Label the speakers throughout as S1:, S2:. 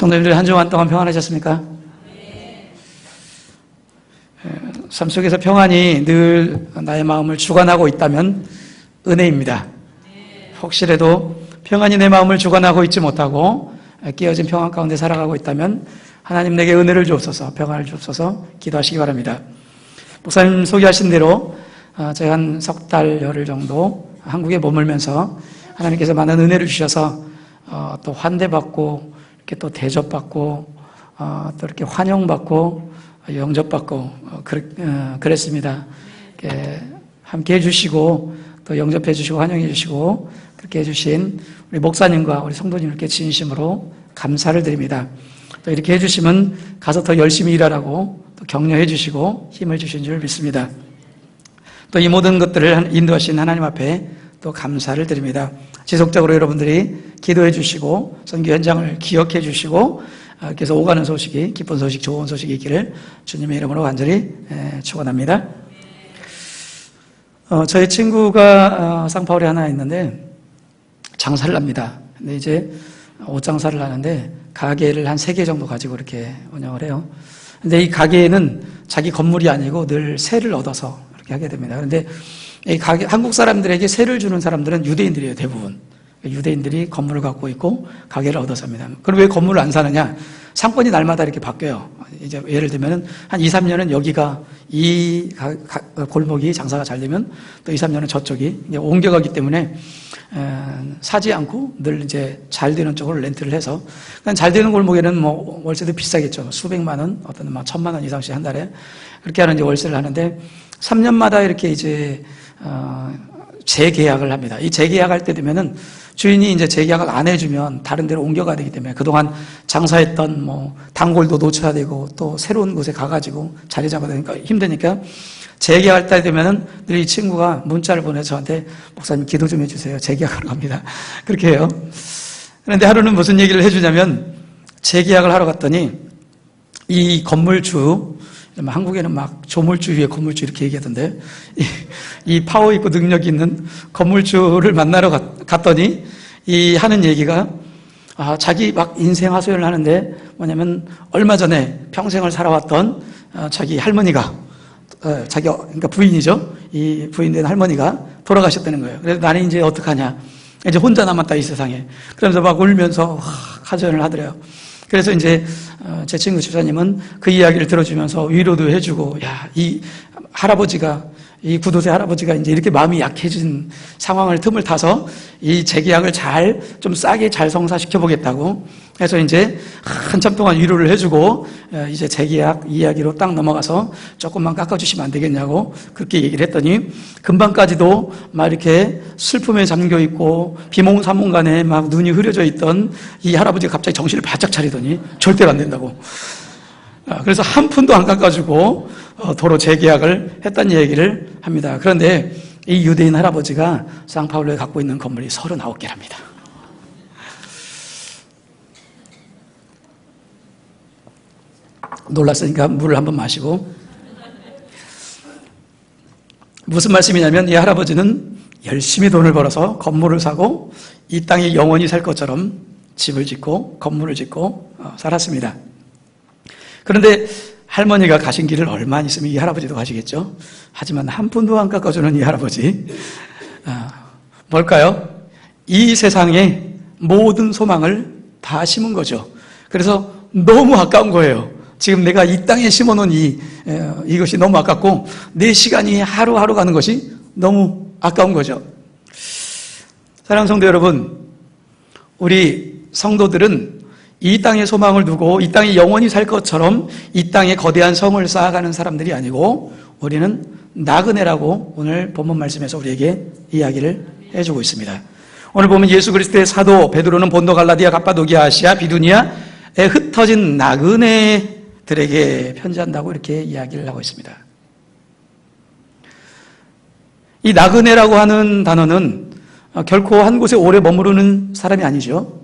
S1: 성도님들 한 주간 동안 평안하셨습니까? 삶 속에서 평안이 늘 나의 마음을 주관하고 있다면 은혜입니다. 혹시라도 평안이 내 마음을 주관하고 있지 못하고 깨어진 평안 가운데 살아가고 있다면 하나님 내게 은혜를 주옵소서, 평안을 주옵소서 기도하시기 바랍니다. 목사님 소개하신 대로 제가 한 석 달, 열흘 정도 한국에 머물면서 하나님께서 많은 은혜를 주셔서 또 환대받고 이렇게 또 대접받고 또 이렇게 환영받고 영접받고 그랬습니다. 함께 해주시고 또 영접해 주시고 환영해 주시고 그렇게 해주신 우리 목사님과 우리 성도님께 진심으로 감사를 드립니다. 또 이렇게 해주시면 가서 더 열심히 일하라고 또 격려해 주시고 힘을 주신 줄 믿습니다. 또 이 모든 것들을 인도하신 하나님 앞에 또 감사를 드립니다. 지속적으로 여러분들이 기도해 주시고 선교 현장을 기억해 주시고 그래서 오가는 소식이 기쁜 소식, 좋은 소식이 있기를 주님의 이름으로 간절히 축원합니다. 저희 친구가 쌍파울에 하나 있는데 장사를 합니다. 근데 이제 옷 장사를 하는데 가게를 한 3개 정도 가지고 이렇게 운영을 해요. 근데 이 가게에는 자기 건물이 아니고 늘 세를 얻어서 이렇게 하게 됩니다. 그런데 이 가게, 한국 사람들에게 세를 주는 사람들은 유대인들이에요, 대부분. 유대인들이 건물을 갖고 있고 가게를 얻어 삽니다. 그럼 왜 건물을 안 사느냐? 상권이 날마다 이렇게 바뀌어요. 이제 예를 들면은 한 2, 3년은 여기가 이 골목이 장사가 잘 되면 또 2, 3년은 저쪽이 이제 옮겨가기 때문에 사지 않고 늘 이제 잘 되는 쪽으로 렌트를 해서 그러니까 잘 되는 골목에는 뭐 월세도 비싸겠죠. 수백만 원, 어떤 막 1,000만 원 이상씩 한 달에 그렇게 하는 이제 월세를 하는데 3년마다 이렇게 이제 재계약을 합니다. 이 재계약할 때 되면은 주인이 이제 재계약을 안 해주면 다른 데로 옮겨가야 되기 때문에 그동안 장사했던 뭐 단골도 놓쳐야 되고 또 새로운 곳에 가가지고 자리 잡아야 되니까 힘드니까 재계약할 때 되면은 늘 이 친구가 문자를 보내서 저한테 목사님 기도 좀 해주세요. 재계약하러 갑니다. 그렇게 해요. 그런데 하루는 무슨 얘기를 해주냐면 재계약을 하러 갔더니 이 건물주 한국에는 막 조물주 위에 건물주 이렇게 얘기하던데 이 파워 있고 능력 있는 건물주를 만나러 갔더니 이 하는 얘기가 자기 막 인생 하소연을 하는데 뭐냐면 얼마 전에 평생을 살아왔던 자기 할머니가 그러니까 부인이죠. 이 부인된 할머니가 돌아가셨다는 거예요. 그래서 나는 이제 어떡하냐. 이제 혼자 남았다 이 세상에. 그러면서 막 울면서 하소연을 하더래요. 그래서 이제 제 친구 집사님은 그 이야기를 들어주면서 위로도 해주고 이 할아버지가 이 구도세 할아버지가 이제 이렇게 마음이 약해진 상황을 틈을 타서 이 재계약을 좀 싸게 잘 성사시켜 보겠다고 해서 이제 한참 동안 위로를 해주고 이제 재계약 이야기로 딱 넘어가서 조금만 깎아주시면 안 되겠냐고 그렇게 얘기를 했더니 금방까지도 막 이렇게 슬픔에 잠겨 있고 비몽사몽간에 막 눈이 흐려져 있던 이 할아버지가 갑자기 정신을 바짝 차리더니 절대로 안 된다고. 그래서 한 푼도 안 깎아주고 도로 재계약을 했다는 얘기를 합니다. 그런데 이 유대인 할아버지가 상파울로에 갖고 있는 건물이 39개랍니다. 놀랐으니까 물을 한번 마시고 무슨 말씀이냐면 이 할아버지는 열심히 돈을 벌어서 건물을 사고 이 땅에 영원히 살 것처럼 집을 짓고 건물을 짓고 살았습니다. 그런데 할머니가 가신 길을 얼마 있으면 이 할아버지도 가시겠죠. 하지만 한 푼도 안 깎아주는 이 할아버지 뭘까요? 이 세상에 모든 소망을 다 심은 거죠. 그래서 너무 아까운 거예요. 지금 내가 이 땅에 심어놓은 이것이 너무 아깝고 내 시간이 하루하루 가는 것이 너무 아까운 거죠. 사랑하는 성도 여러분, 우리 성도들은 이 땅에 소망을 두고 이 땅에 영원히 살 것처럼 이 땅에 거대한 성을 쌓아가는 사람들이 아니고 우리는 나그네라고 오늘 본문 말씀에서 우리에게 이야기를 해주고 있습니다. 오늘 보면 예수 그리스도의 사도 베드로는 본도 갈라디아 갑바도기아 아시아 비두니아에 흩어진 나그네들에게 편지한다고 이렇게 이야기를 하고 있습니다. 이 나그네라고 하는 단어는 결코 한 곳에 오래 머무르는 사람이 아니죠.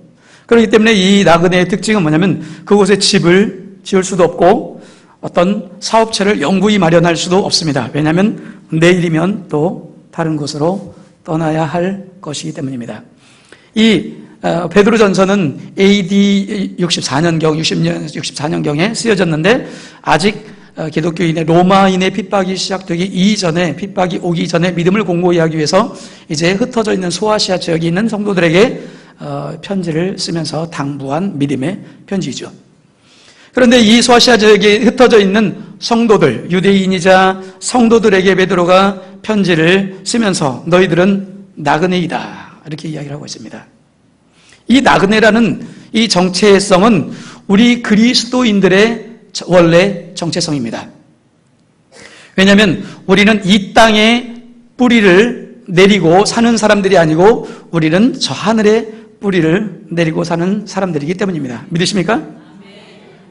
S1: 그렇기 때문에 이 나그네의 특징은 뭐냐면 그곳에 집을 지을 수도 없고 어떤 사업체를 영구히 마련할 수도 없습니다. 왜냐하면 내일이면 또 다른 곳으로 떠나야 할 것이기 때문입니다. 이 베드로전서는 AD 64년경, 60년, 64년경에 쓰여졌는데 아직 기독교인의 로마인의 핍박이 시작되기 이전에, 핍박이 오기 전에 믿음을 공고히 하기 위해서 이제 흩어져 있는 소아시아 지역에 있는 성도들에게 편지를 쓰면서 당부한 믿음의 편지이죠. 그런데 이 소아시아 지역에 흩어져 있는 성도들, 유대인이자 성도들에게 베드로가 편지를 쓰면서 너희들은 나그네이다 이렇게 이야기를 하고 있습니다. 이 나그네라는 이 정체성은 우리 그리스도인들의 원래 정체성입니다. 왜냐하면 우리는 이 땅에 뿌리를 내리고 사는 사람들이 아니고 우리는 저 하늘에 뿌리를 내리고 사는 사람들이기 때문입니다. 믿으십니까?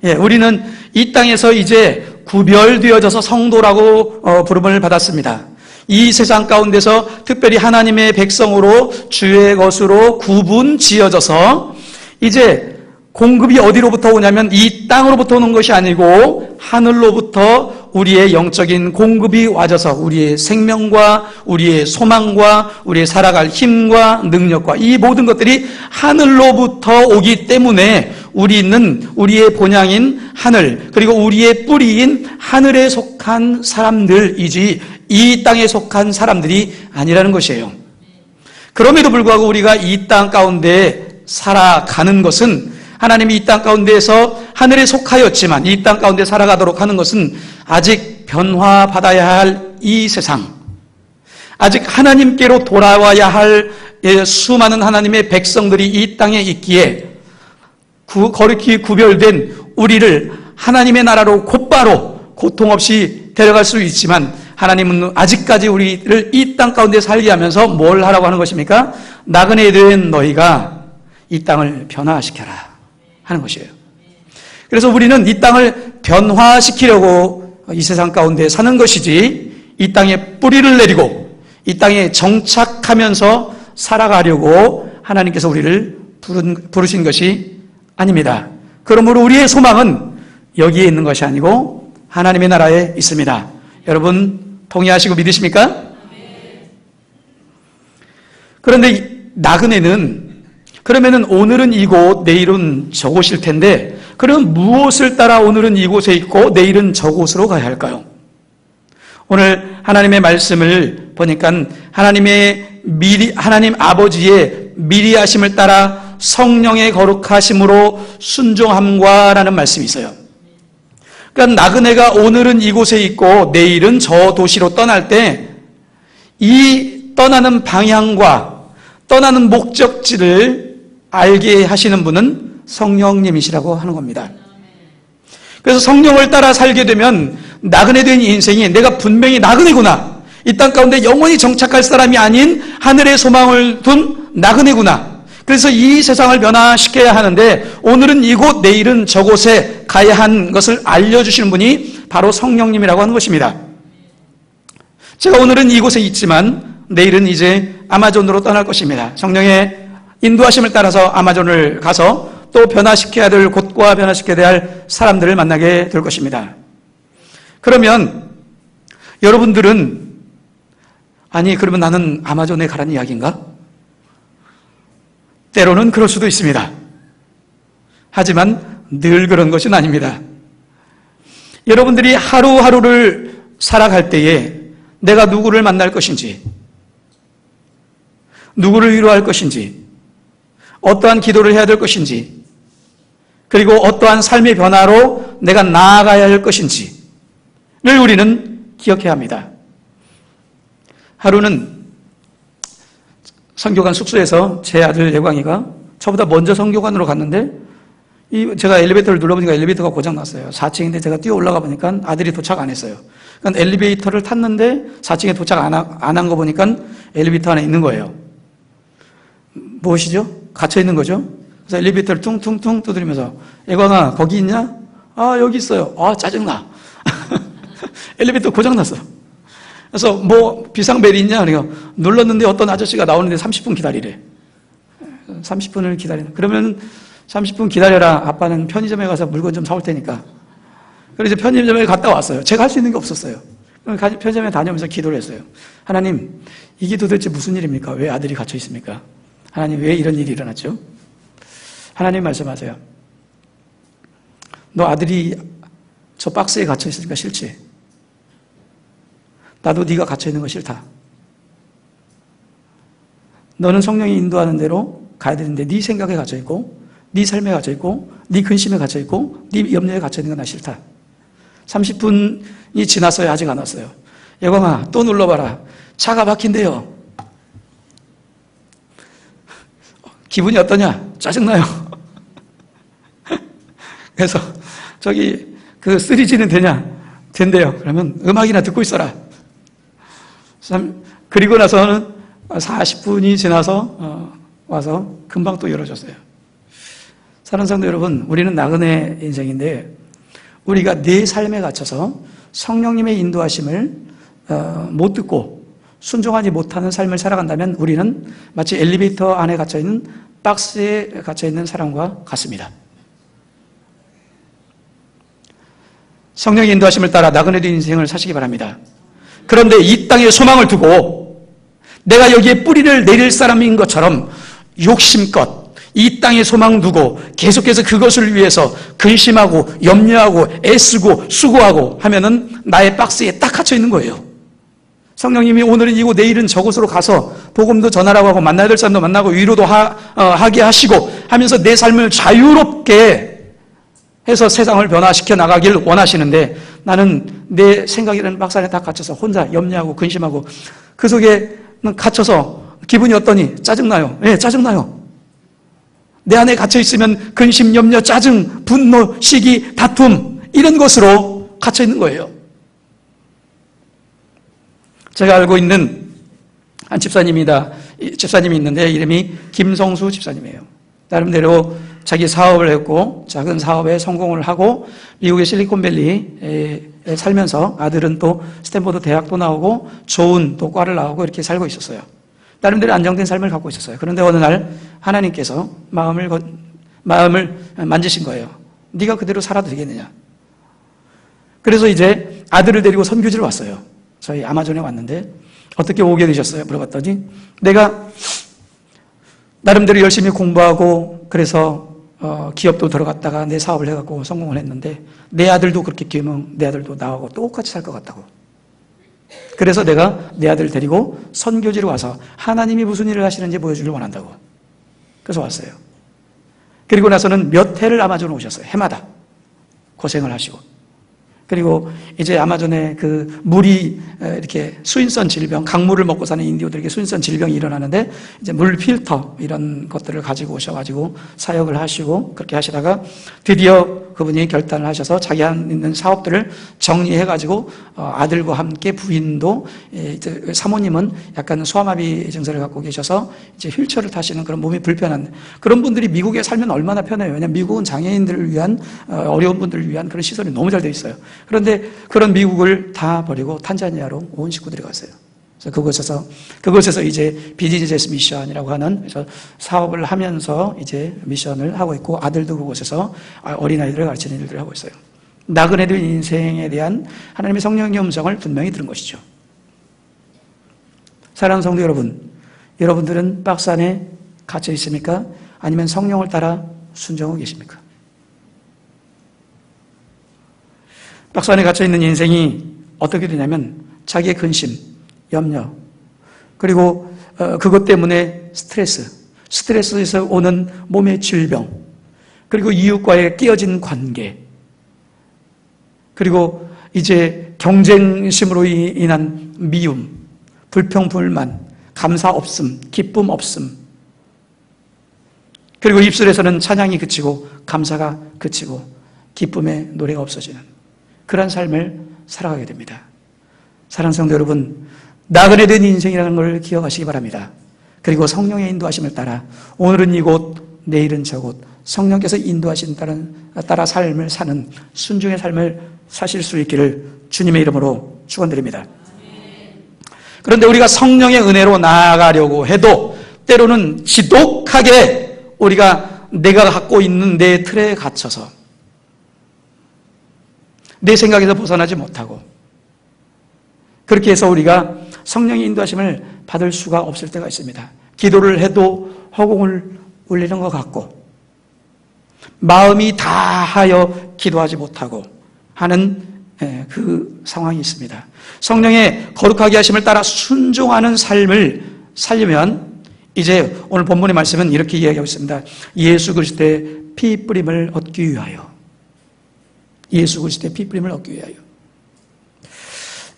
S1: 예, 우리는 이 땅에서 이제 구별되어져서 성도라고 부름을 받았습니다. 이 세상 가운데서 특별히 하나님의 백성으로 주의 것으로 구분 지어져서 이제 공급이 어디로부터 오냐면 이 땅으로부터 오는 것이 아니고 하늘로부터 우리의 영적인 공급이 와져서 우리의 생명과 우리의 소망과 우리의 살아갈 힘과 능력과 이 모든 것들이 하늘로부터 오기 때문에 우리는 우리의 본향인 하늘 그리고 우리의 뿌리인 하늘에 속한 사람들이지 이 땅에 속한 사람들이 아니라는 것이에요. 그럼에도 불구하고 우리가 이 땅 가운데 살아가는 것은 하나님이 이 땅 가운데에서 하늘에 속하였지만 이 땅 가운데 살아가도록 하는 것은 아직 변화받아야 할 이 세상, 아직 하나님께로 돌아와야 할 수많은 하나님의 백성들이 이 땅에 있기에 거룩히 구별된 우리를 하나님의 나라로 곧바로 고통 없이 데려갈 수 있지만 하나님은 아직까지 우리를 이 땅 가운데 살게 하면서 뭘 하라고 하는 것입니까? 나그네 된 너희가 이 땅을 변화시켜라 하는 것이에요. 그래서 우리는 이 땅을 변화시키려고 이 세상 가운데 사는 것이지 이 땅에 뿌리를 내리고 이 땅에 정착하면서 살아가려고 하나님께서 우리를 부르신 것이 아닙니다. 그러므로 우리의 소망은 여기에 있는 것이 아니고 하나님의 나라에 있습니다. 여러분 동의하시고 믿으십니까? 그런데 나그네는 그러면은 오늘은 이곳, 내일은 저곳일 텐데 그럼 무엇을 따라 오늘은 이곳에 있고 내일은 저곳으로 가야 할까요? 오늘 하나님의 말씀을 보니까 하나님 아버지의 미리 하심을 따라 성령의 거룩하심으로 순종함과라는 말씀이 있어요. 그러니까 나그네가 오늘은 이곳에 있고 내일은 저 도시로 떠날 때 이 떠나는 방향과 떠나는 목적지를 알게 하시는 분은 성령님이시라고 하는 겁니다. 그래서 성령을 따라 살게 되면 나그네 된 인생이 내가 분명히 나그네구나, 이 땅 가운데 영원히 정착할 사람이 아닌 하늘의 소망을 둔 나그네구나, 그래서 이 세상을 변화시켜야 하는데 오늘은 이곳 내일은 저곳에 가야 한 것을 알려주시는 분이 바로 성령님이라고 하는 것입니다. 제가 오늘은 이곳에 있지만 내일은 이제 아마존으로 떠날 것입니다. 성령의 인도하심을 따라서 아마존을 가서 또 변화시켜야 될 곳과 변화시켜야 할 사람들을 만나게 될 것입니다. 그러면 여러분들은 아니 그러면 나는 아마존에 가라는 이야기인가? 때로는 그럴 수도 있습니다. 하지만 늘 그런 것은 아닙니다. 여러분들이 하루하루를 살아갈 때에 내가 누구를 만날 것인지, 누구를 위로할 것인지, 어떠한 기도를 해야 될 것인지, 그리고 어떠한 삶의 변화로 내가 나아가야 할 것인지를 우리는 기억해야 합니다. 하루는 선교관 숙소에서 제 아들 예광이가 저보다 먼저 선교관으로 갔는데 제가 엘리베이터를 눌러보니까 엘리베이터가 고장났어요. 4층인데 제가 뛰어 올라가 보니까 아들이 도착 안 했어요. 그러니까 엘리베이터를 탔는데 4층에 도착 안 한 거 보니까 엘리베이터 안에 있는 거예요. 무엇이죠? 갇혀 있는 거죠. 그래서 엘리베이터를 퉁퉁퉁 두드리면서 예광아 거기 있냐? 아 여기 있어요. 아 짜증나. 엘리베이터 고장났어. 그래서 뭐 비상벨이 있냐? 그래요. 눌렀는데 어떤 아저씨가 나오는데 30분 기다리래. 30분을 기다리는. 그러면 30분 기다려라. 아빠는 편의점에 가서 물건 좀 사올 테니까. 그래서 편의점에 갔다 왔어요. 제가 할 수 있는 게 없었어요. 편의점에 다녀오면서 기도를 했어요. 하나님, 이게 도대체 무슨 일입니까? 왜 아들이 갇혀 있습니까? 하나님, 왜 이런 일이 일어났죠? 하나님 말씀하세요. 너 아들이 저 박스에 갇혀 있으니까 싫지? 나도 네가 갇혀 있는 거 싫다. 너는 성령이 인도하는 대로 가야 되는데 네 생각에 갇혀 있고 네 삶에 갇혀 있고 네 근심에 갇혀 있고 네 염려에 갇혀 있는 건 나 싫다. 30분이 지났어요. 아직 안 왔어요. 여광아, 또 눌러봐라. 차가 막힌대요. 기분이 어떠냐? 짜증나요. 그래서 저기 그 3G는 되냐? 된대요. 그러면 음악이나 듣고 있어라. 그리고 나서는 40분이 지나서 와서 금방 또 열어줬어요. 사랑하는 성도 여러분, 우리는 나그네 인생인데 우리가 내 삶에 갇혀서 성령님의 인도하심을 못 듣고 순종하지 못하는 삶을 살아간다면 우리는 마치 엘리베이터 안에 갇혀있는 박스에 갇혀있는 사람과 같습니다. 성령의 인도하심을 따라 나그네된 인생을 사시기 바랍니다. 그런데 이 땅에 소망을 두고 내가 여기에 뿌리를 내릴 사람인 것처럼 욕심껏 이 땅에 소망 두고 계속해서 그것을 위해서 근심하고 염려하고 애쓰고 수고하고 하면은 나의 박스에 딱 갇혀 있는 거예요. 성령님이 오늘은 이곳 내일은 저곳으로 가서 복음도 전하라고 하고 만나야 될 사람도 만나고 위로도 하게 하시고 하면서 내 삶을 자유롭게 해서 세상을 변화시켜 나가길 원하시는데 나는 내 생각이라는 박스 안에 딱 갇혀서 혼자 염려하고 근심하고 그 속에 갇혀서 기분이 어떠니? 짜증나요. 네, 짜증나요. 내 안에 갇혀있으면 근심, 염려, 짜증, 분노, 시기, 다툼 이런 것으로 갇혀있는 거예요. 제가 알고 있는 한 집사님이 있는데 이름이 김성수 집사님이에요. 나름대로 자기 사업을 했고 작은 사업에 성공을 하고 미국의 실리콘밸리에 살면서 아들은 또 스탠포드 대학도 나오고 좋은 또 과를 나오고 이렇게 살고 있었어요. 나름대로 안정된 삶을 갖고 있었어요. 그런데 어느 날 하나님께서 마음을 만지신 거예요. 네가 그대로 살아도 되겠느냐. 그래서 이제 아들을 데리고 선교지를 왔어요. 저희 아마존에 왔는데 어떻게 오게 되셨어요? 물어봤더니 내가 나름대로 열심히 공부하고 그래서 기업도 들어갔다가 내 사업을 해갖고 성공을 했는데 내 아들도 그렇게 키우면 내 아들도 나하고 똑같이 살 것 같다고. 그래서 내가 내 아들 데리고 선교지로 와서 하나님이 무슨 일을 하시는지 보여주길 원한다고. 그래서 왔어요. 그리고 나서는 몇 해를 아마존에 오셨어요. 해마다 고생을 하시고. 그리고 이제 아마존에 그 물이 이렇게 수인성 질병, 강물을 먹고 사는 인디오들에게 수인성 질병이 일어나는데 이제 물 필터 이런 것들을 가지고 오셔가지고 사역을 하시고 그렇게 하시다가 드디어 그분이 결단을 하셔서 자기 한 있는 사업들을 정리해가지고 아들과 함께 부인도 이제 사모님은 약간 소아마비 증세를 갖고 계셔서 이제 휠체어를 타시는 그런 몸이 불편한 그런 분들이 미국에 살면 얼마나 편해요. 왜냐하면 미국은 장애인들을 위한 어려운 분들을 위한 그런 시설이 너무 잘 되어 있어요. 그런데 그런 미국을 다 버리고 탄자니아로 온 식구들이 갔어요. 그래서 그곳에서 이제 비즈니스 미션이라고 하는 그래서 사업을 하면서 이제 미션을 하고 있고 아들도 그곳에서 어린아이들을 가르치는 일들을 하고 있어요. 나그네들 인생에 대한 하나님의 성령의 음성을 분명히 들은 것이죠. 사랑하는 성도 여러분, 여러분들은 박스 안에 갇혀 있습니까? 아니면 성령을 따라 순종하고 계십니까? 박스 안에 갇혀 있는 인생이 어떻게 되냐면 자기의 근심, 염려, 그리고 그것 때문에 스트레스에서 오는 몸의 질병, 그리고 이웃과의 끼어진 관계, 그리고 이제 경쟁심으로 인한 미움, 불평, 불만, 감사 없음, 기쁨 없음, 그리고 입술에서는 찬양이 그치고 감사가 그치고 기쁨의 노래가 없어지는 그런 삶을 살아가게 됩니다. 사랑하는 성도 여러분, 나그네된 인생이라는 걸 기억하시기 바랍니다. 그리고 성령의 인도하심을 따라 오늘은 이곳, 내일은 저곳 성령께서 인도하신 따라 삶을 사는 순종의 삶을 사실 수 있기를 주님의 이름으로 축원드립니다. 그런데 우리가 성령의 은혜로 나아가려고 해도 때로는 지독하게 우리가 내가 갖고 있는 내 틀에 갇혀서 내 생각에서 벗어나지 못하고 그렇게 해서 우리가 성령의 인도하심을 받을 수가 없을 때가 있습니다. 기도를 해도 허공을 울리는 것 같고 마음이 다하여 기도하지 못하고 하는 그 상황이 있습니다. 성령의 거룩하게 하심을 따라 순종하는 삶을 살려면 이제 오늘 본문의 말씀은 이렇게 이야기하고 있습니다. 예수 그리스도의 피 뿌림을 얻기 위하여. 예수 그리스도의 피 뿌림을 얻기 위하여.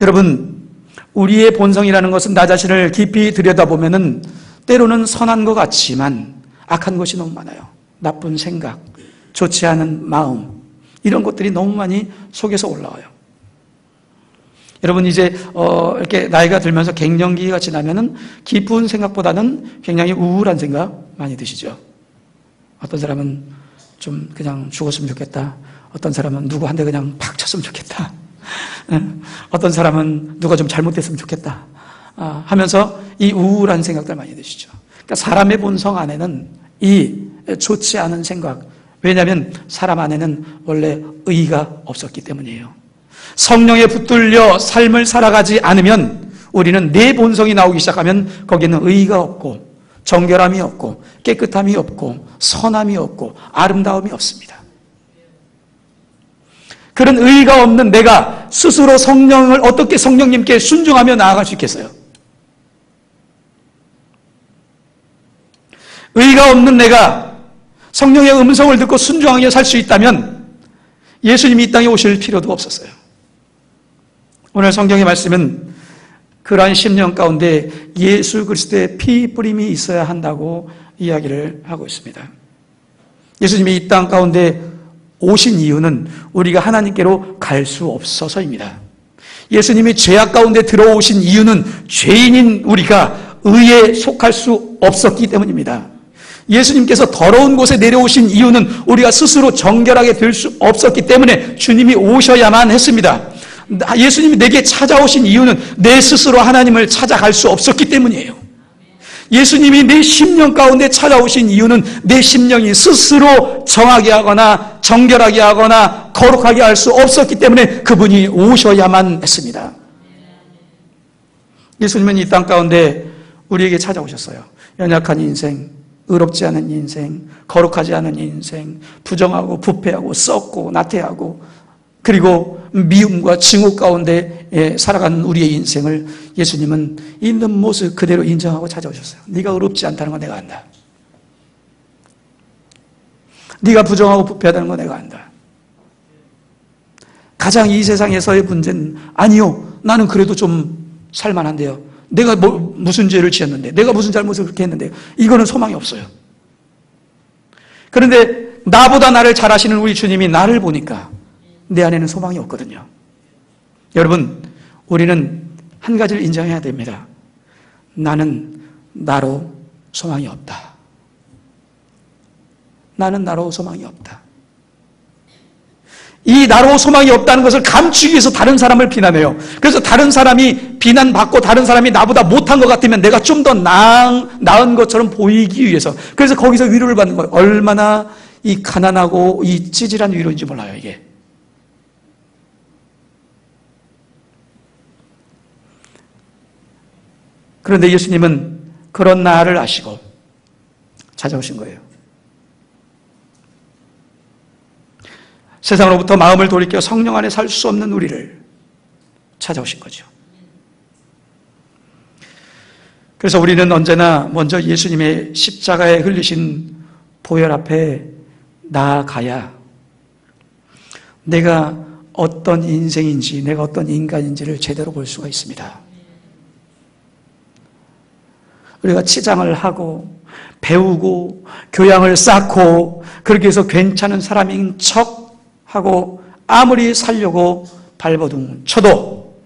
S1: 여러분, 우리의 본성이라는 것은 나 자신을 깊이 들여다보면은 때로는 선한 것 같지만 악한 것이 너무 많아요. 나쁜 생각, 좋지 않은 마음, 이런 것들이 너무 많이 속에서 올라와요. 여러분, 이제 이렇게 나이가 들면서 갱년기가 지나면은 기쁜 생각보다는 굉장히 우울한 생각 많이 드시죠. 어떤 사람은 좀 그냥 죽었으면 좋겠다. 어떤 사람은 누구 한 대 그냥 팍 쳤으면 좋겠다. 어떤 사람은 누가 좀 잘못됐으면 좋겠다. 하면서 이 우울한 생각들 많이 드시죠. 그러니까 사람의 본성 안에는 이 좋지 않은 생각, 왜냐하면 사람 안에는 원래 의가 없었기 때문이에요. 성령에 붙들려 삶을 살아가지 않으면 우리는 내 본성이 나오기 시작하면 거기는 의가 없고 정결함이 없고 깨끗함이 없고 선함이 없고 아름다움이 없습니다. 그런 의가 없는 내가 스스로 성령을 어떻게 성령님께 순종하며 나아갈 수 있겠어요? 의가 없는 내가 성령의 음성을 듣고 순종하며 살 수 있다면 예수님이 이 땅에 오실 필요도 없었어요. 오늘 성경의 말씀은 그러한 심령 가운데 예수 그리스도의 피 뿌림이 있어야 한다고 이야기를 하고 있습니다. 예수님이 이 땅 가운데 오신 이유는 우리가 하나님께로 갈 수 없어서입니다. 예수님이 죄악 가운데 들어오신 이유는 죄인인 우리가 의에 속할 수 없었기 때문입니다. 예수님께서 더러운 곳에 내려오신 이유는 우리가 스스로 정결하게 될 수 없었기 때문에 주님이 오셔야만 했습니다. 예수님이 내게 찾아오신 이유는 내 스스로 하나님을 찾아갈 수 없었기 때문이에요. 예수님이 내 심령 가운데 찾아오신 이유는 내 심령이 스스로 정하게 하거나 정결하게 하거나 거룩하게 할 수 없었기 때문에 그분이 오셔야만 했습니다. 예수님은 이 땅 가운데 우리에게 찾아오셨어요. 연약한 인생, 의롭지 않은 인생, 거룩하지 않은 인생, 부정하고 부패하고 썩고 나태하고 그리고 미움과 증오 가운데 살아가는 우리의 인생을 예수님은 있는 모습 그대로 인정하고 찾아오셨어요. 네가 의롭지 않다는 건 내가 안다. 네가 부정하고 부패하다는 건 내가 안다. 가장 이 세상에서의 문제는 아니요, 나는 그래도 좀 살만한데요. 내가 무슨 죄를 지었는데, 내가 무슨 잘못을 그렇게 했는데, 이거는 소망이 없어요. 그런데 나보다 나를 잘 아시는 우리 주님이 나를 보니까 내 안에는 소망이 없거든요. 여러분, 우리는 한 가지를 인정해야 됩니다. 나는 나로 소망이 없다. 나는 나로 소망이 없다. 이 나로 소망이 없다는 것을 감추기 위해서 다른 사람을 비난해요. 그래서 다른 사람이 비난받고 다른 사람이 나보다 못한 것 같으면 내가 좀 더 나은 것처럼 보이기 위해서. 그래서 거기서 위로를 받는 거예요. 얼마나 이 가난하고 이 찌질한 위로인지 몰라요, 이게. 그런데 예수님은 그런 나를 아시고 찾아오신 거예요. 세상으로부터 마음을 돌이켜 성령 안에 살 수 없는 우리를 찾아오신 거죠. 그래서 우리는 언제나 먼저 예수님의 십자가에 흘리신 보혈 앞에 나아가야 내가 어떤 인생인지, 내가 어떤 인간인지를 제대로 볼 수가 있습니다. 우리가 치장을 하고 배우고 교양을 쌓고 그렇게 해서 괜찮은 사람인 척하고 아무리 살려고 발버둥 쳐도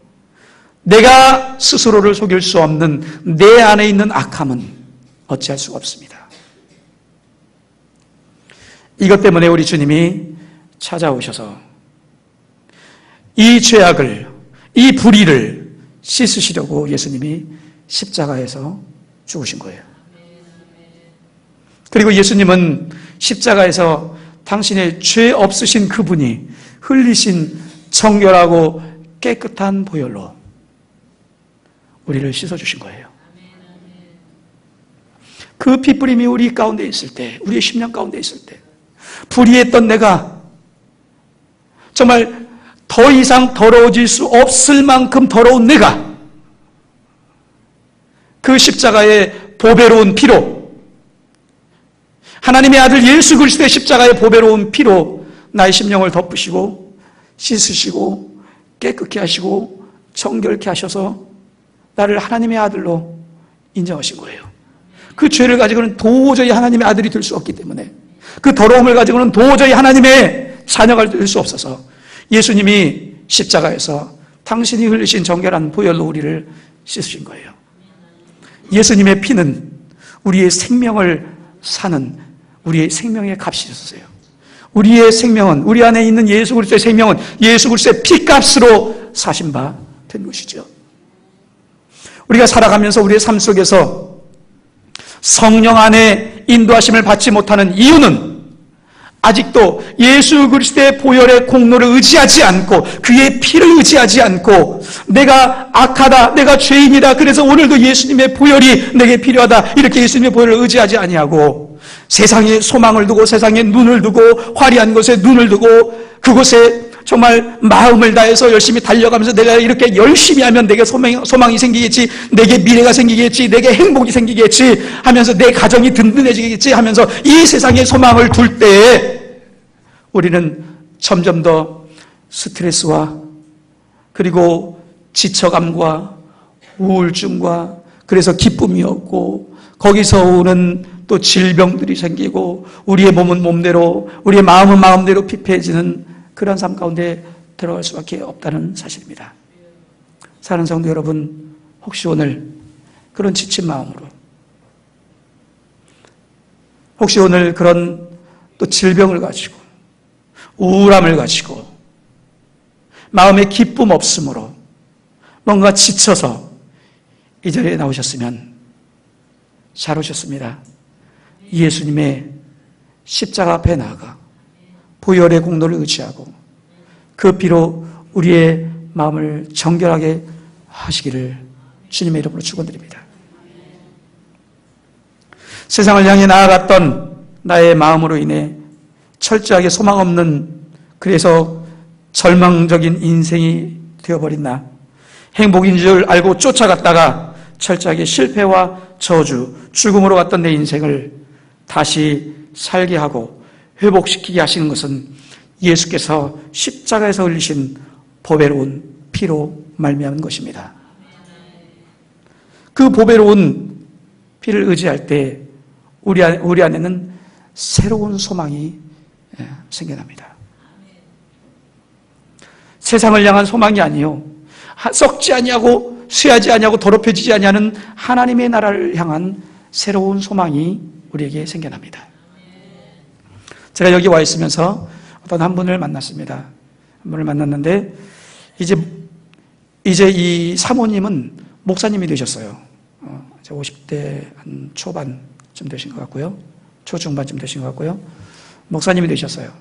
S1: 내가 스스로를 속일 수 없는 내 안에 있는 악함은 어찌할 수가 없습니다. 이것 때문에 우리 주님이 찾아오셔서 이 죄악을, 이 불의를 씻으시려고 예수님이 십자가에서 죽으신 거예요. 그리고 예수님은 십자가에서 당신의 죄 없으신 그분이 흘리신 정결하고 깨끗한 보혈로 우리를 씻어주신 거예요. 그 피뿌림이 우리 가운데 있을 때, 우리의 심령 가운데 있을 때, 불의했던 내가 정말 더 이상 더러워질 수 없을 만큼 더러운 내가 그 십자가의 보배로운 피로, 하나님의 아들 예수 그리스도의 십자가의 보배로운 피로 나의 심령을 덮으시고 씻으시고 깨끗게 하시고 정결케 하셔서 나를 하나님의 아들로 인정하신 거예요. 그 죄를 가지고는 도저히 하나님의 아들이 될 수 없기 때문에, 그 더러움을 가지고는 도저히 하나님의 자녀가 될 수 없어서 예수님이 십자가에서 당신이 흘리신 정결한 보혈로 우리를 씻으신 거예요. 예수님의 피는 우리의 생명을 사는 우리의 생명의 값이었어요. 우리의 생명은, 우리 안에 있는 예수 그리스도의 생명은 예수 그리스도의 피값으로 사신 바 된 것이죠. 우리가 살아가면서 우리의 삶 속에서 성령 안에 인도하심을 받지 못하는 이유는 아직도 예수 그리스도의 보혈의 공로를 의지하지 않고 그의 피를 의지하지 않고 내가 악하다, 내가 죄인이다, 그래서 오늘도 예수님의 보혈이 내게 필요하다, 이렇게 예수님의 보혈을 의지하지 아니하고 세상에 소망을 두고 세상에 눈을 두고 화려한 곳에 눈을 두고 그곳에 정말 마음을 다해서 열심히 달려가면서 내가 이렇게 열심히 하면 내게 소망이 생기겠지, 내게 미래가 생기겠지, 내게 행복이 생기겠지 하면서 내 가정이 든든해지겠지 하면서 이 세상에 소망을 둘 때에 우리는 점점 더 스트레스와 그리고 지쳐감과 우울증과 그래서 기쁨이 없고 거기서 오는 또 질병들이 생기고 우리의 몸은 몸대로 우리의 마음은 마음대로 피폐해지는 그런 삶 가운데 들어갈 수밖에 없다는 사실입니다. 사랑하는 성도 여러분, 혹시 오늘 그런 지친 마음으로, 혹시 오늘 그런 또 질병을 가지고 우울함을 가지고 마음에 기쁨 없음으로 뭔가 지쳐서 이 자리에 나오셨으면 잘 오셨습니다. 예수님의 십자가 앞에 나아가 보혈의 공로를 의지하고 그 피로 우리의 마음을 정결하게 하시기를 주님의 이름으로 축원드립니다. 세상을 향해 나아갔던 나의 마음으로 인해 철저하게 소망 없는, 그래서 절망적인 인생이 되어버린 나, 행복인 줄 알고 쫓아갔다가 철저하게 실패와 저주, 죽음으로 갔던 내 인생을 다시 살게 하고 회복시키게 하시는 것은 예수께서 십자가에서 흘리신 보배로운 피로 말미암은 것입니다. 그 보배로운 피를 의지할 때 우리 안에는 새로운 소망이 생겨납니다. 세상을 향한 소망이 아니요, 썩지 아니하고 쇠하지 아니하고 더럽혀지지 아니하는 하나님의 나라를 향한 새로운 소망이 우리에게 생겨납니다. 제가 여기 와 있으면서 어떤 한 분을 만났습니다. 한 분을 만났는데 이제 이 사모님은 목사님이 되셨어요. 50대 한 초반쯤 되신 것 같고요. 초중반쯤 되신 것 같고요. 목사님이 되셨어요.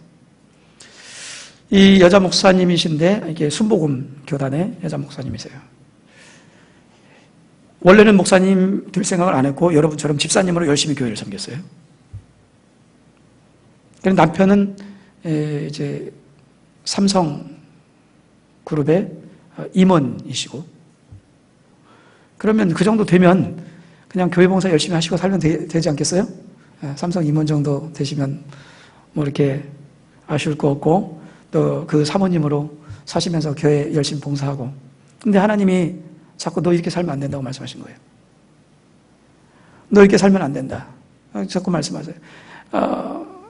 S1: 이 여자 목사님이신데 이게 순복음 교단의 여자 목사님이세요. 원래는 목사님 될 생각을 안 했고 여러분처럼 집사님으로 열심히 교회를 섬겼어요. 그런데 남편은 이제 삼성 그룹의 임원이시고, 그러면 그 정도 되면 그냥 교회 봉사 열심히 하시고 살면 되지 않겠어요? 삼성 임원 정도 되시면 뭐 이렇게 아쉬울 거 없고 또 그 사모님으로 사시면서 교회 열심히 봉사하고. 근데 하나님이 자꾸 너 이렇게 살면 안 된다고 말씀하신 거예요. 너 이렇게 살면 안 된다. 자꾸 말씀하세요.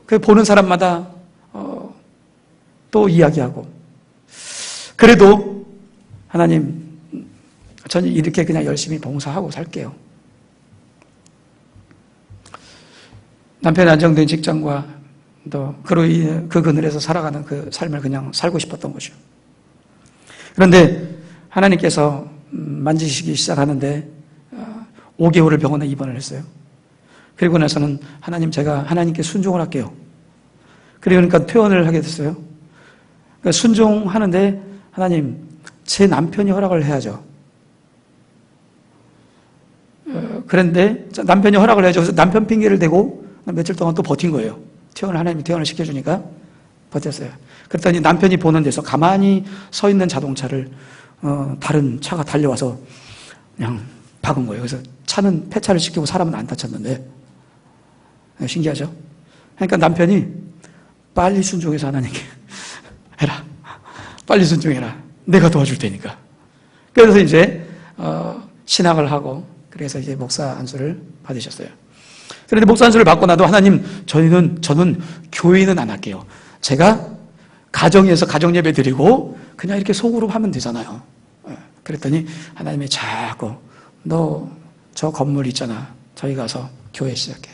S1: 그 보는 사람마다 또 이야기하고. 그래도 하나님, 저는 이렇게 그냥 열심히 봉사하고 살게요. 남편의 안정된 직장과 또 그 그늘에서 살아가는 그 삶을 그냥 살고 싶었던 거죠. 그런데 하나님께서 만지시기 시작하는데 5개월을 병원에 입원을 했어요. 그리고 나서는 하나님, 제가 하나님께 순종을 할게요. 그러니까 퇴원을 하게 됐어요. 그러니까 순종하는데 하나님, 제 남편이 허락을 해야죠. 그런데 남편이 허락을 해야죠. 그래서 남편 핑계를 대고 며칠 동안 또 버틴 거예요. 하나님이 퇴원을 시켜주니까 버텼어요. 그랬더니 남편이 보는 데서 가만히 서 있는 자동차를 다른 차가 달려와서 그냥 박은 거예요. 그래서 차는 폐차를 시키고 사람은 안 다쳤는데, 신기하죠? 그러니까 남편이 빨리 순종해서 하나님께 해라. 빨리 순종해라. 내가 도와줄 테니까. 그래서 이제 신학을 하고, 그래서 이제 목사 안수를 받으셨어요. 그런데 목사 안수를 받고 나도 하나님, 저는 교회는 안 할게요. 제가 가정에서 가정 예배 드리고 그냥 이렇게 속으로 하면 되잖아요. 그랬더니 하나님이 자꾸 너 저 건물 있잖아. 저희 가서 교회 시작해.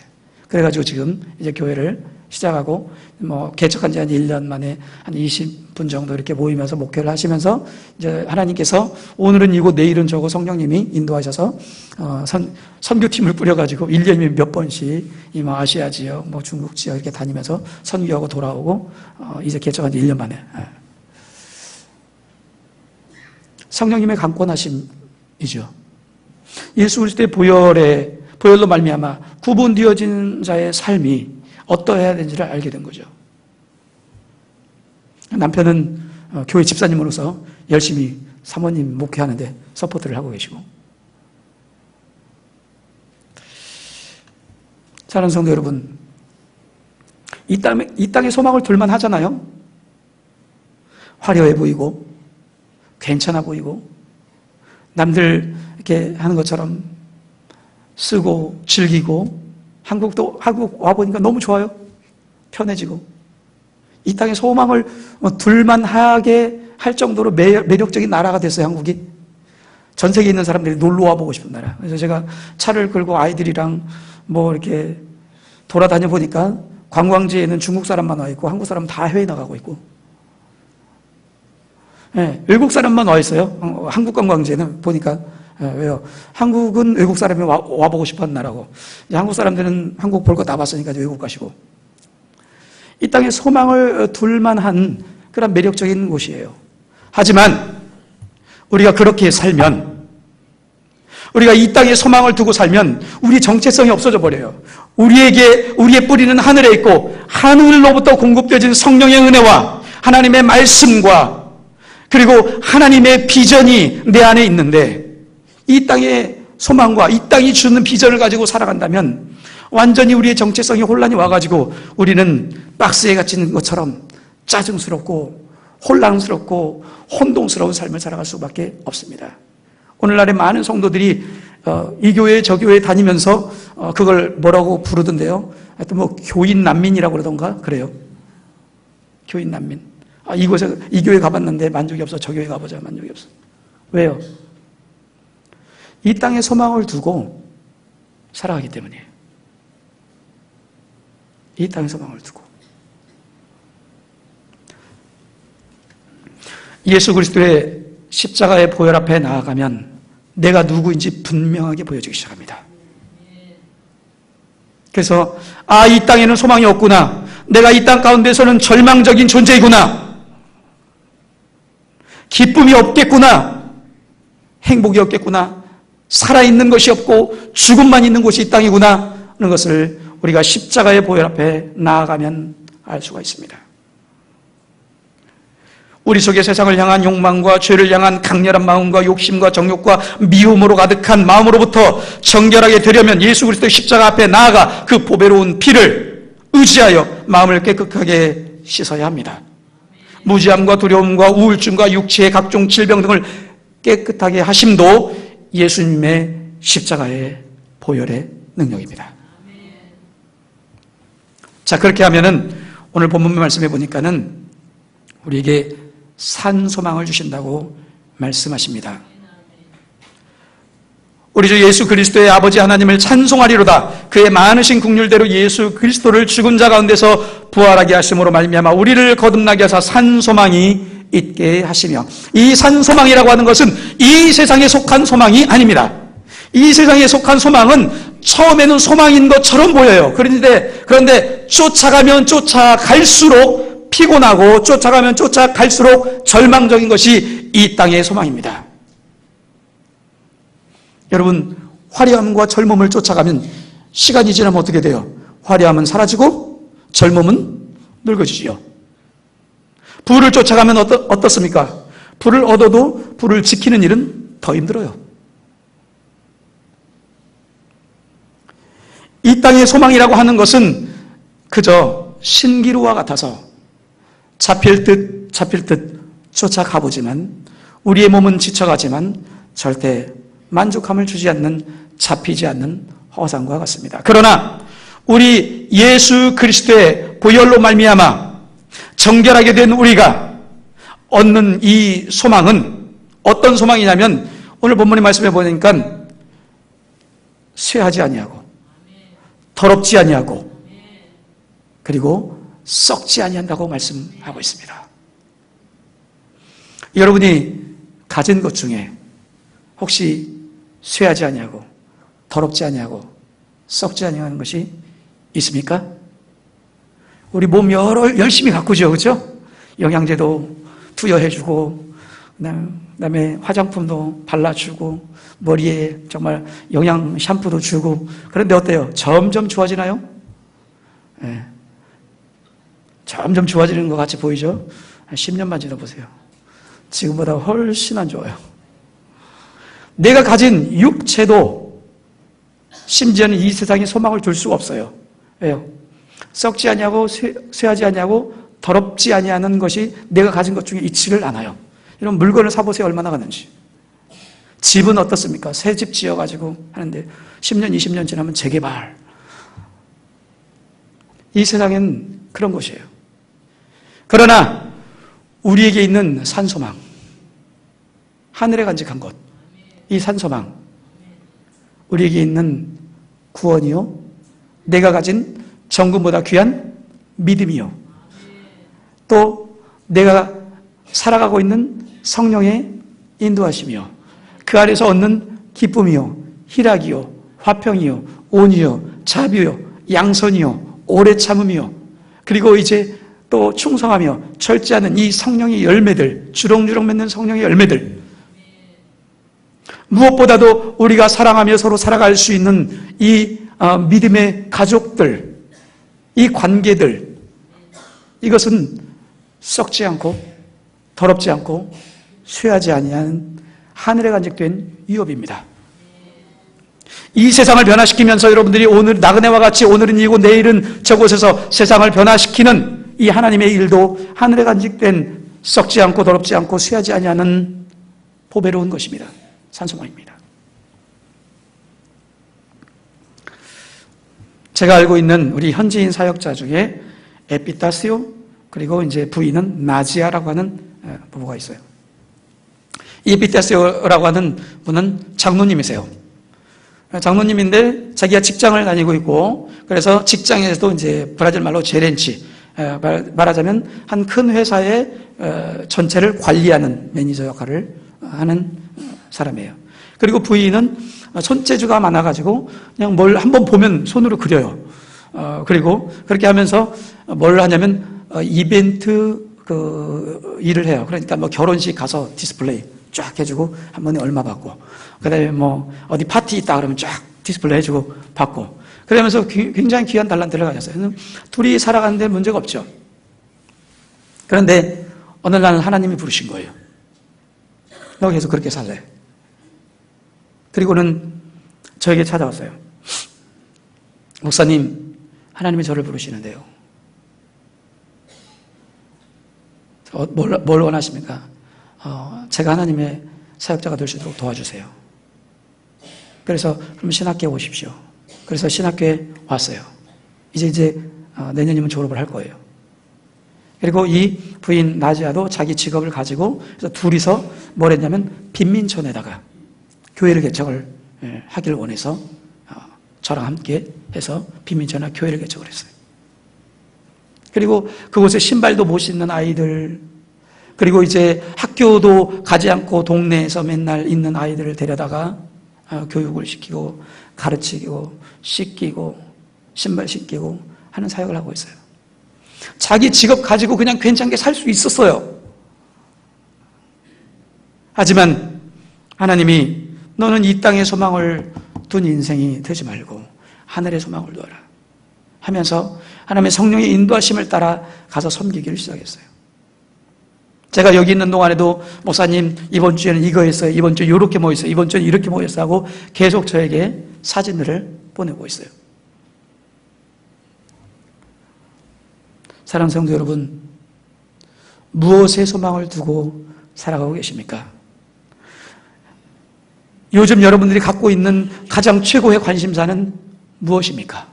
S1: 그래가지고 지금 이제 교회를 시작하고 개척한 지 한 1년 만에 한 20분 정도 이렇게 모이면서 목회를 하시면서 이제 하나님께서 오늘은 이곳 내일은 저곳 성령님이 인도하셔서 선교팀을 꾸려가지고 1년이면 몇 번씩 이 아시아 지역, 중국 지역 이렇게 다니면서 선교하고 돌아오고 이제 개척한 지 1년 만에 성령님의 강권하심이죠. 예수 그리스도의 보혈로 말미암아 구분되어진 자의 삶이 어떠해야 되는지를 알게 된 거죠. 남편은 교회 집사님으로서 열심히 사모님 목회하는데 서포트를 하고 계시고. 사랑하는 성도 여러분, 이 땅에 소망을 둘만 하잖아요. 화려해 보이고 괜찮아 보이고 남들 이렇게 하는 것처럼 쓰고 즐기고 한국 와보니까 너무 좋아요. 편해지고 이 땅에 소망을 둘만하게 할 정도로 매력적인 나라가 됐어요. 한국이 전 세계에 있는 사람들이 놀러 와보고 싶은 나라. 그래서 제가 차를 끌고 아이들이랑 이렇게 돌아다녀 보니까 관광지에는 중국 사람만 와 있고 한국 사람은 다 해외에 나가고 있고, 외국 사람만 와 있어요. 한국 관광지에는 보니까. 왜요? 한국은 외국 사람이 와보고 싶어하는 나라고, 이제 한국 사람들은 한국 볼 거 다 봤으니까 외국 가시고. 이 땅에 소망을 둘만한 그런 매력적인 곳이에요. 하지만 우리가 그렇게 살면, 우리가 이 땅에 소망을 두고 살면 우리 정체성이 없어져 버려요. 우리의 뿌리는 하늘에 있고 하늘로부터 공급되어진 성령의 은혜와 하나님의 말씀과 그리고 하나님의 비전이 내 안에 있는데, 이 땅의 소망과 이 땅이 주는 비전을 가지고 살아간다면 완전히 우리의 정체성이 혼란이 와가지고 우리는 박스에 갇힌 것처럼 짜증스럽고 혼란스럽고 혼동스러운 삶을 살아갈 수밖에 없습니다. 오늘날의 많은 성도들이 이 교회 저 교회 다니면서 그걸 뭐라고 부르던데요. 하여튼 교인 난민이라고 그러던가 그래요. 교인 난민. 이 교회 가봤는데 만족이 없어. 저 교회 가보자. 만족이 없어. 왜요? 이 땅에 소망을 두고 살아가기 때문이에요. 이 땅에 소망을 두고. 예수 그리스도의 십자가의 보혈 앞에 나아가면 내가 누구인지 분명하게 보여주기 시작합니다. 그래서 이 땅에는 소망이 없구나. 내가 이 땅 가운데서는 절망적인 존재이구나. 기쁨이 없겠구나. 행복이 없겠구나. 살아있는 것이 없고 죽음만 있는 곳이 이 땅이구나 하는 것을 우리가 십자가의 보혈 앞에 나아가면 알 수가 있습니다. 우리 속에 세상을 향한 욕망과 죄를 향한 강렬한 마음과 욕심과 정욕과 미움으로 가득한 마음으로부터 정결하게 되려면 예수 그리스도의 십자가 앞에 나아가 그 보배로운 피를 의지하여 마음을 깨끗하게 씻어야 합니다. 무지함과 두려움과 우울증과 육체의 각종 질병 등을 깨끗하게 하심도 예수님의 십자가의 보혈의 능력입니다. 자, 그렇게 하면은 오늘 본문 말씀해 보니까는 우리에게 산 소망을 주신다고 말씀하십니다. 우리 주 예수 그리스도의 아버지 하나님을 찬송하리로다. 그의 많으신 긍휼대로 예수 그리스도를 죽은 자 가운데서 부활하게 하심으로 말미암아 우리를 거듭나게 하사 산 소망이 있게 하시며, 이 산 소망이라고 하는 것은 이 세상에 속한 소망이 아닙니다. 이 세상에 속한 소망은 처음에는 소망인 것처럼 보여요. 그런데 쫓아가면 쫓아갈수록 피곤하고 쫓아가면 쫓아갈수록 절망적인 것이 이 땅의 소망입니다. 여러분, 화려함과 젊음을 쫓아가면 시간이 지나면 어떻게 돼요? 화려함은 사라지고 젊음은 늙어지지요. 부를 쫓아가면 어떻습니까? 부를 얻어도 부를 지키는 일은 더 힘들어요. 이 땅의 소망이라고 하는 것은 그저 신기루와 같아서 잡힐 듯 쫓아가보지만 우리의 몸은 지쳐가지만 절대 만족함을 주지 않는, 잡히지 않는 허상과 같습니다. 그러나 우리 예수 그리스도의 보혈로 말미암아 정결하게 된 우리가 얻는 이 소망은 어떤 소망이냐면 오늘 본문의 말씀에 보니까 쇠하지 아니하고 더럽지 아니하고 그리고 썩지 아니한다고 말씀하고 있습니다. 여러분이 가진 것 중에 혹시 쇠하지 아니하고 더럽지 아니하고 썩지 아니하는 것이 있습니까? 우리 몸 열심히 가꾸죠, 그렇죠? 영양제도 투여해주고 그다음에 화장품도 발라주고 머리에 정말 영양 샴푸도 주고. 그런데 어때요? 점점 좋아지나요? 네. 점점 좋아지는 것 같이 보이죠? 한 10년만 지나보세요. 지금보다 훨씬 안 좋아요. 내가 가진 육체도 심지어는 이 세상에 소망을 둘 수가 없어요. 왜요? 썩지 아니하고 쇠하지 아니하고 더럽지 아니하는 것이 내가 가진 것 중에 있지를 않아요. 이런 물건을 사보세요. 얼마나 가는지. 집은 어떻습니까? 새 집 지어가지고 하는데 10년, 20년 지나면 재개발. 이 세상엔 그런 것이에요. 그러나 우리에게 있는 산소망, 하늘에 간직한 것, 이 산소망, 우리에게 있는 구원이요, 내가 가진 정금보다 귀한 믿음이요, 또 내가 살아가고 있는 성령의 인도하심이요, 그 안에서 얻는 기쁨이요, 희락이요, 화평이요, 온유요, 자비요, 양선이요, 오래 참음이요, 그리고 이제 또 충성하며 절제하는 이 성령의 열매들, 주렁주렁 맺는 성령의 열매들, 무엇보다도 우리가 사랑하며 서로 살아갈 수 있는 이 믿음의 가족들, 이 관계들, 이것은 썩지 않고 더럽지 않고 쇠하지 아니한 하늘에 간직된 유업입니다. 이 세상을 변화시키면서 여러분들이 오늘 나그네와 같이 오늘은 이곳 내일은 저곳에서 세상을 변화시키는 이 하나님의 일도 하늘에 간직된 썩지 않고 더럽지 않고 쇠하지 아니하는 보배로운 것입니다. 산소망입니다. 제가 알고 있는 우리 현지인 사역자 중에 에피타시오 그리고 이제 부인은 나지아라고 하는 부부가 있어요. 이 에피타시오라고 하는 분은 장로님이세요. 장로님인데 자기가 직장을 다니고 있고, 그래서 직장에서도 이제 브라질 말로 제렌치, 말하자면 한 큰 회사의 전체를 관리하는 매니저 역할을 하는 사람이에요. 그리고 부인은 손재주가 많아가지고 그냥 뭘 한번 보면 손으로 그려요. 그리고 그렇게 하면서 뭘 하냐면 이벤트 일을 해요. 그러니까 뭐 결혼식 가서 디스플레이 쫙 해주고 한 번에 얼마 받고, 그다음에 뭐 어디 파티 있다 그러면 쫙 디스플레이 해주고 받고, 그러면서 굉장히 귀한 달란트를 가졌어요. 둘이 살아가는데 문제가 없죠. 그런데 어느 날 하나님이 부르신 거예요. 너 계속 그렇게 살래. 그리고는 저에게 찾아왔어요. 목사님, 하나님이 저를 부르시는데요. 뭘 원하십니까? 제가 하나님의 사역자가 될 수 있도록 도와주세요. 그래서 그럼 신학교에 오십시오. 그래서 신학교에 왔어요. 이제 내년이면 졸업을 할 거예요. 그리고 이 부인 나지아도 자기 직업을 가지고 그래서 둘이서 뭘 했냐면 빈민촌에다가 교회를 개척을 하기를 원해서 저랑 함께 해서 빈민촌에 교회를 개척을 했어요. 그리고 그곳에 신발도 못 신는 아이들, 그리고 이제 학교도 가지 않고 동네에서 맨날 있는 아이들을 데려다가 교육을 시키고 가르치고 씻기고 신발 씻기고 하는 사역을 하고 있어요. 자기 직업 가지고 그냥 괜찮게 살 수 있었어요. 하지만 하나님이 너는 이 땅에 소망을 둔 인생이 되지 말고 하늘에 소망을 두어라 하면서 하나님의 성령의 인도하심을 따라 가서 섬기기를 시작했어요. 제가 여기 있는 동안에도 목사님 이번 주에는 이거 했어요. 이번 주에 이렇게 모였어요. 이번 주에는 이렇게 모였어요 하고 계속 저에게 사진들을 보내고 있어요. 사랑하는 성도 여러분, 무엇에 소망을 두고 살아가고 계십니까? 요즘 여러분들이 갖고 있는 가장 최고의 관심사는 무엇입니까?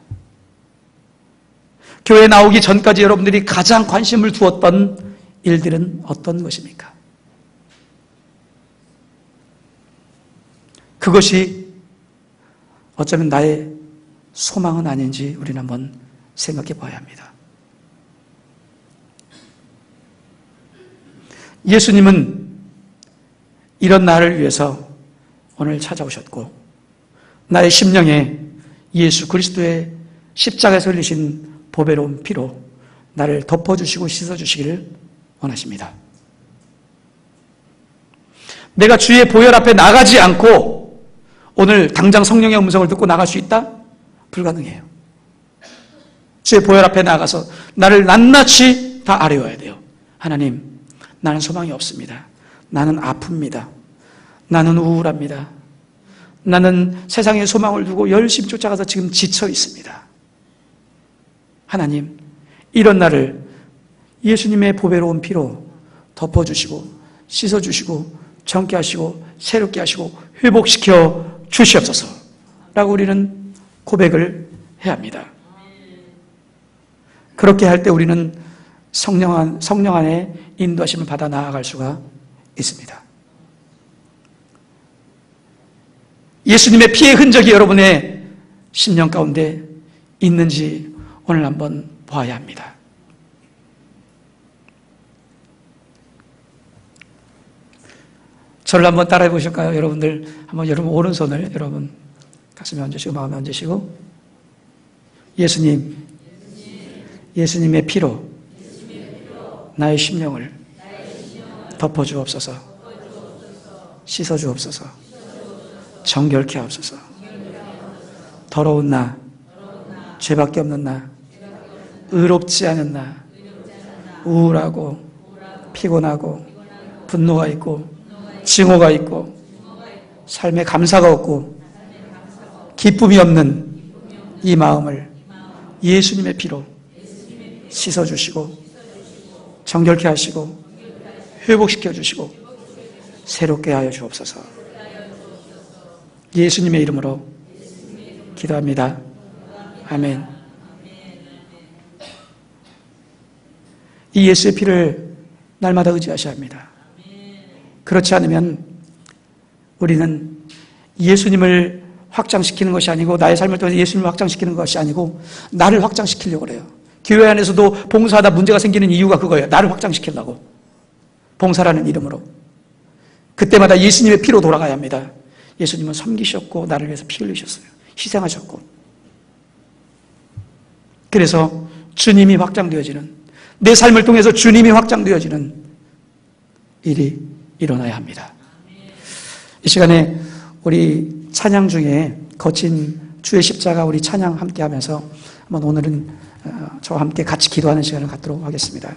S1: 교회 나오기 전까지 여러분들이 가장 관심을 두었던 일들은 어떤 것입니까? 그것이 어쩌면 나의 소망은 아닌지 우리는 한번 생각해 봐야 합니다. 예수님은 이런 나를 위해서 오늘 찾아오셨고 나의 심령에 예수 그리스도의 십자가에서 흘리신 보배로운 피로 나를 덮어주시고 씻어주시기를 원하십니다. 내가 주의 보혈 앞에 나가지 않고 오늘 당장 성령의 음성을 듣고 나갈 수 있다? 불가능해요. 주의 보혈 앞에 나가서 나를 낱낱이 다 아뢰어야 돼요. 하나님, 나는 소망이 없습니다. 나는 아픕니다. 나는 우울합니다. 나는 세상에 소망을 두고 열심히 쫓아가서 지금 지쳐 있습니다. 하나님, 이런 나를 예수님의 보배로운 피로 덮어주시고 씻어주시고 정케 하시고 새롭게 하시고 회복시켜 주시옵소서 라고 우리는 고백을 해야 합니다. 그렇게 할 때 우리는 성령 안에 인도하심을 받아 나아갈 수가 있습니다. 예수님의 피의 흔적이 여러분의 심령 가운데 있는지 오늘 한번 봐야 합니다. 저를 한번 따라해 보실까요? 여러분들 한번 여러분 오른손을 여러분 가슴에 얹으시고 마음에 얹으시고 예수님의 피로 나의 심령을 덮어주옵소서, 씻어주옵소서, 정결케 하옵소서. 더러운 나, 죄밖에 없는 나, 의롭지 않은 나, 우울하고 피곤하고 분노가 있고 증오가 있고 삶에 감사가 없고 기쁨이 없는 이 마음을 예수님의 피로 씻어주시고 정결케 하시고 회복시켜 주시고 새롭게 하여 주옵소서. 예수님의 이름으로 기도합니다. 아멘. 이 예수의 피를 날마다 의지하셔야 합니다. 그렇지 않으면 우리는 예수님을 확장시키는 것이 아니고 나의 삶을 통해서 예수님을 확장시키는 것이 아니고 나를 확장시키려고 그래요. 교회 안에서도 봉사하다 문제가 생기는 이유가 그거예요. 나를 확장시키려고. 봉사라는 이름으로. 그때마다 예수님의 피로 돌아가야 합니다. 예수님은 섬기셨고 나를 위해서 피 흘리셨어요. 희생하셨고. 그래서 주님이 확장되어지는, 내 삶을 통해서 주님이 확장되어지는 일이 일어나야 합니다. 이 시간에 우리 찬양 중에 거친 주의 십자가 우리 찬양 함께 하면서 한번 오늘은 저와 함께 같이 기도하는 시간을 갖도록 하겠습니다.